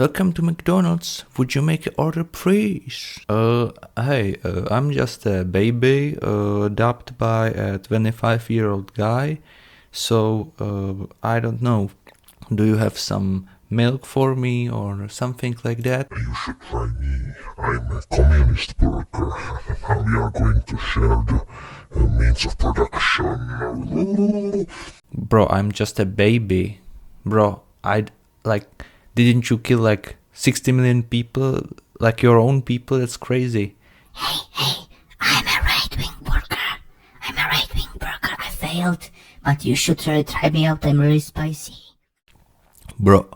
Welcome to McDonald's. Would you make an order, please? Hey, I'm just a baby, adopted by a 25-year-old guy. So, I don't know. Do you have some milk for me or something like that? You should try me. I'm a communist burger. We are going to share the means of production. Bro, I'm just a baby. Bro, didn't you kill like 60 million people? Like your own people? That's crazy. Hey, I'm a right-wing burger. I failed, but you should try me out. I'm really spicy. Bro,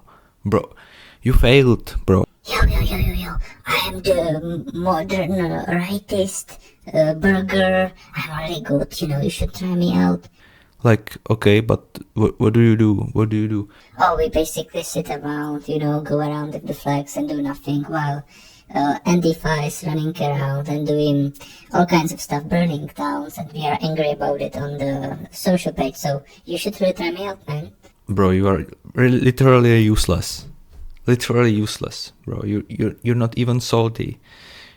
you failed, bro. Yo. I am the modern rightist burger. I'm really good, you should try me out. Like, okay, but what do you do? What do you do? Oh, we basically sit around, go around with the flags and do nothing while Antifa is running around and doing all kinds of stuff, burning towns, and we are angry about it on the social page, so you should really try me out, man. Bro, you are literally useless. Literally useless, bro. You're not even salty.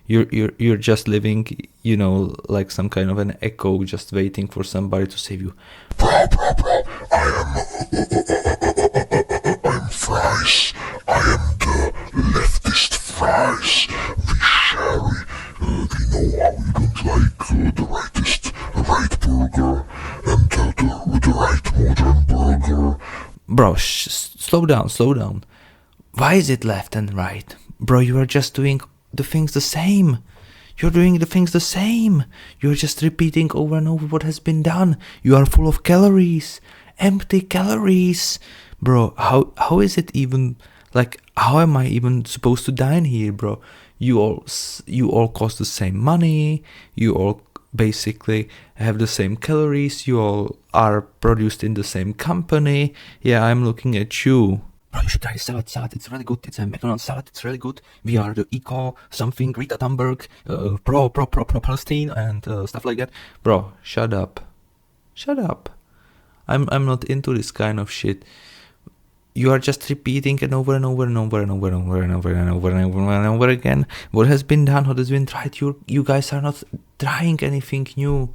You're just living, like some kind of an echo, just waiting for somebody to save you. Bro, I'm fries. I am the leftist fries. We share we know how we don't like the right burger and the right modern burger. Bro, slow down. Why is it left and right? Bro, you are just doing the things the same. You're doing the things the same. You're just repeating over and over what has been done. You are full of calories. Empty calories. Bro, how is it even, like, how am I even supposed to dine here, bro? You all cost the same money. You all basically have the same calories. You all are produced in the same company. Yeah, I'm looking at you. Bro, you should try salad. It's really good. It's a McDonald's salad. It's really good. We are the eco something, Greta Thunberg, pro Palestine and stuff like that. Bro, shut up. I'm not into this kind of shit. You are just repeating it over and over again. What has been done, what has been tried. You guys are not trying anything new.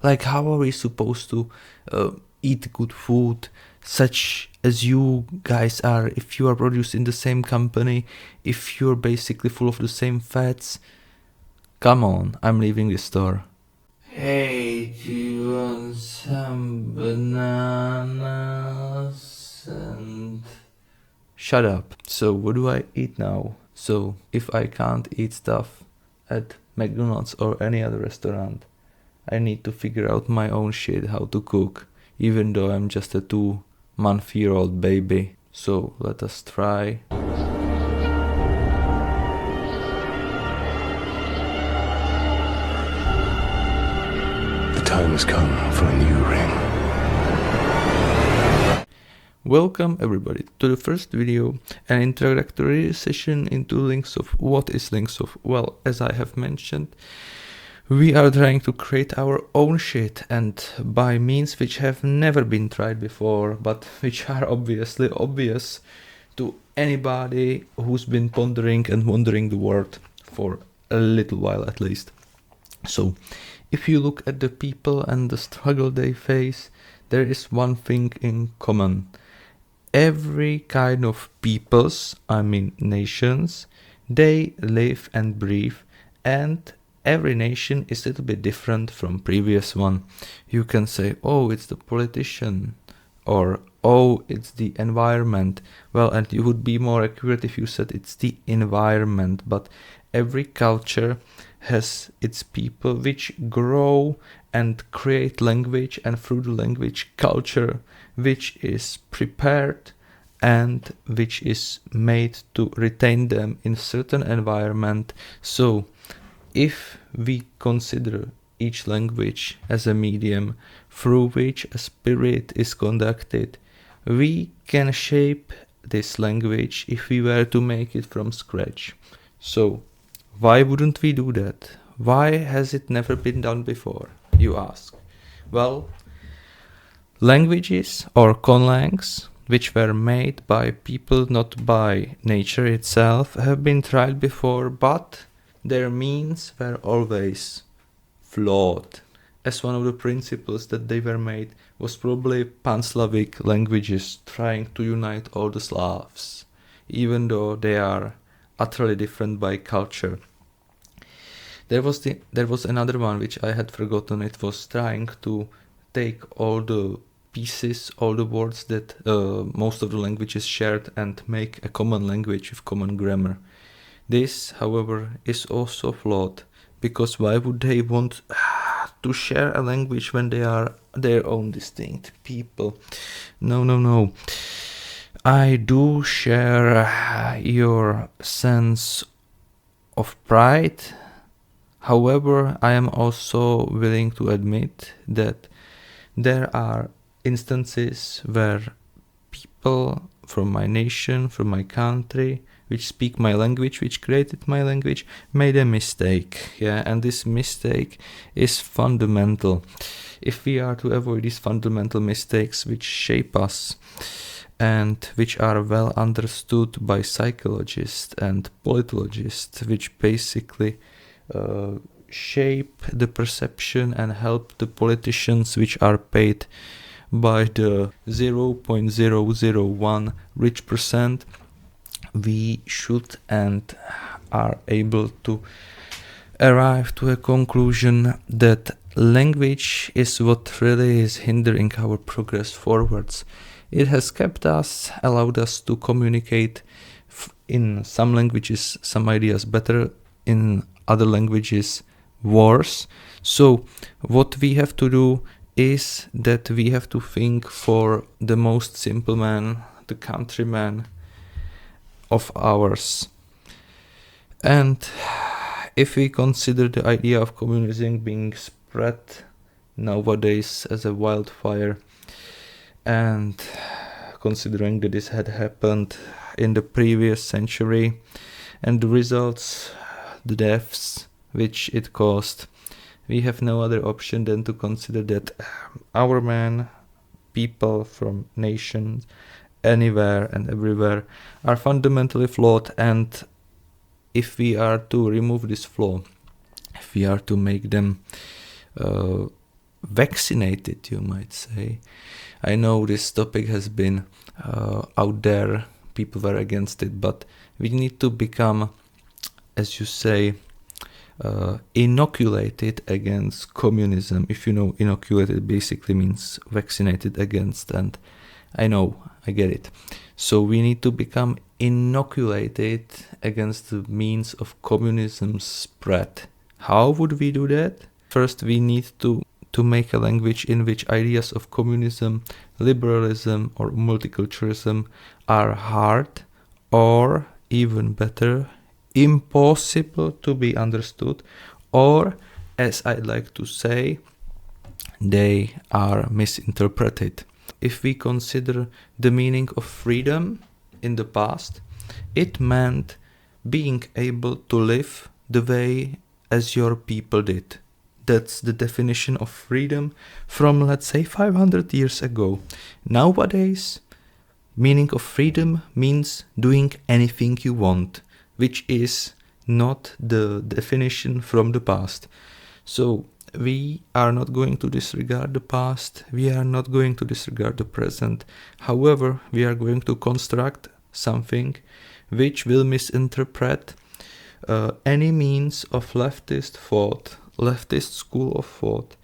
Like, how are we supposed to eat good food such as you guys are if you are produced in the same company, if you're basically full of the same fats? Come on, I'm leaving the store. Hey, do you want some bananas and... Shut up. So what do I eat now? So if I can't eat stuff at McDonald's or any other restaurant, I need to figure out my own shit, how to cook, even though I'm just a 2-month-old baby. So let us try. The time has come for a new ring. Welcome everybody to the first video, an introductory session into links of. What is links of? Well, as I have mentioned, we are trying to create our own shit, and by means which have never been tried before, but which are obviously obvious to anybody who's been pondering and wondering the world for a little while at least. So, if you look at the people and the struggle they face, there is one thing in common. Every kind of peoples, I mean nations, they live and breathe, and every nation is a little bit different from previous one. You can say, oh, it's the politician, or oh, it's the environment. Well, and you would be more accurate if you said it's the environment, but every culture has its people which grow and create language, and through the language culture which is prepared and which is made to retain them in certain environment. So if we consider each language as a medium through which a spirit is conducted, we can shape this language if we were to make it from scratch. So why wouldn't we do that? Why has it never been done before, you ask? Well, languages or conlangs which were made by people, not by nature itself, have been tried before, but their means were always flawed. As one of the principles that they were made was probably Pan-Slavic languages trying to unite all the Slavs, even though they are utterly different by culture. There was another one which I had forgotten. It was trying to take all the pieces, all the words that most of the languages shared, and make a common language with common grammar. This, however, is also flawed, because why would they want to share a language when they are their own distinct people? No. I do share your sense of pride. However, I am also willing to admit that there are instances where people from my nation, from my country, which speak my language, which created my language, made a mistake. Yeah, and this mistake is fundamental. If we are to avoid these fundamental mistakes which shape us and which are well understood by psychologists and politologists, which basically shape the perception and help the politicians which are paid by the 0.001 rich percent, we should and are able to arrive to a conclusion that language is what really is hindering our progress forwards. It has kept us, allowed us to communicate in some languages, some ideas better, in other languages worse. So what we have to do is that we have to think for the most simple man, the countryman of ours. And if we consider the idea of communism being spread nowadays as a wildfire, and considering that this had happened in the previous century, and the results, the deaths which it caused, we have no other option than to consider that our men, people from nations anywhere and everywhere, are fundamentally flawed. And if we are to remove this flaw, if we are to make them vaccinated, you might say. I know this topic has been out there, people were against it, but we need to become, as you say, inoculated against communism. If you know, inoculated basically means vaccinated against, and I know, I get it. So we need to become inoculated against the means of communism's spread. How would we do that? First, we need to make a language in which ideas of communism, liberalism, or multiculturalism are hard, or even better, impossible to be understood, or, as I'd like to say, they are misinterpreted. If we consider the meaning of freedom in the past, it meant being able to live the way as your people did. That's the definition of freedom from, let's say, 500 years ago. Nowadays, meaning of freedom means doing anything you want, which is not the definition from the past. So we are not going to disregard the past, we are not going to disregard the present. However, we are going to construct something which will misinterpret any means of leftist thought, leftist school of thought.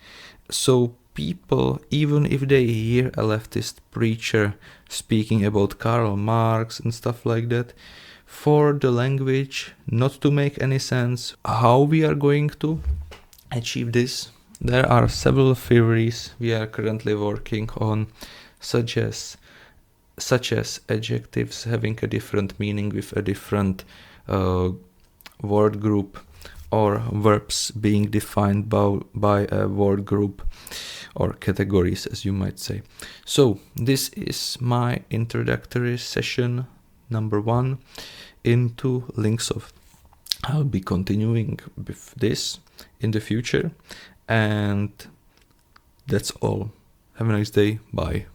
So people, even if they hear a leftist preacher speaking about Karl Marx and stuff like that, for the language not to make any sense, how we are going to achieve this? There are several theories we are currently working on, such as adjectives having a different meaning with a different word group, or verbs being defined by a word group, or categories, as you might say. So this is my introductory session number 1 into Linksoft. I'll be continuing with this in the future, and that's all. Have a nice day. Bye.